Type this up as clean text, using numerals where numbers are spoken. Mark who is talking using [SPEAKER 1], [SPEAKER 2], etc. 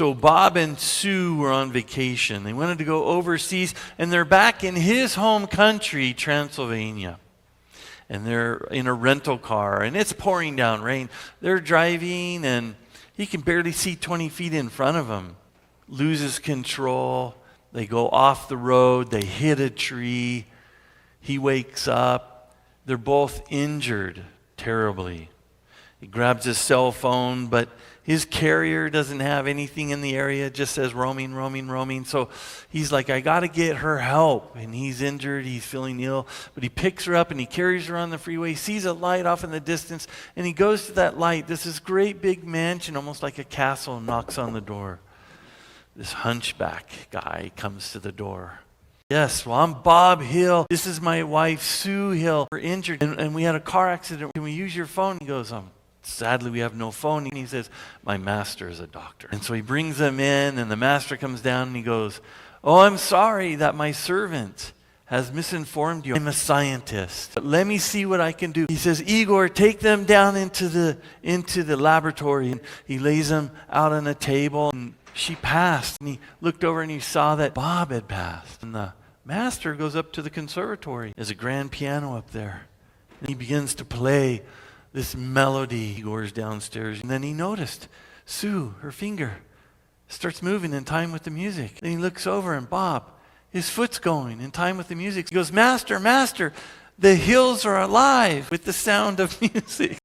[SPEAKER 1] So Bob and Sue were on vacation. They wanted to go overseas, and they're back in his home country, Transylvania. And they're in a rental car, and it's pouring down rain. They're driving, and he can barely see 20 feet in front of him. Loses control. They go off the road. They hit a tree. He wakes up. They're both injured terribly. He grabs his cell phone, but his carrier doesn't have anything in the area. It just says roaming, roaming, roaming. So he's like, I got to get her help. And he's injured. He's feeling ill. But he picks her up and he carries her on the freeway. He sees a light off in the distance. And he goes to that light. This great big mansion, almost like a castle, and knocks on the door. This hunchback guy comes to the door. Yes, well, I'm Bob Hill. This is my wife, Sue Hill. We're injured, and we had a car accident. Can we use your phone? He goes, sadly, we have no phone. And he says, my master is a doctor. And so he brings them in, and the master comes down, and he goes, oh, I'm sorry that my servant has misinformed you. I'm a scientist. But let me see what I can do. He says, Igor, take them down into the laboratory. And he lays them out on a table, and she passed. And he looked over, and he saw that Bob had passed. And the master goes up to the conservatory. There's a grand piano up there. And he begins to play this melody. Igor's downstairs. And then he noticed Sue, her finger, starts moving in time with the music. Then he looks over, and Bob, his foot's going in time with the music. He goes, Master, Master, the hills are alive with the sound of music.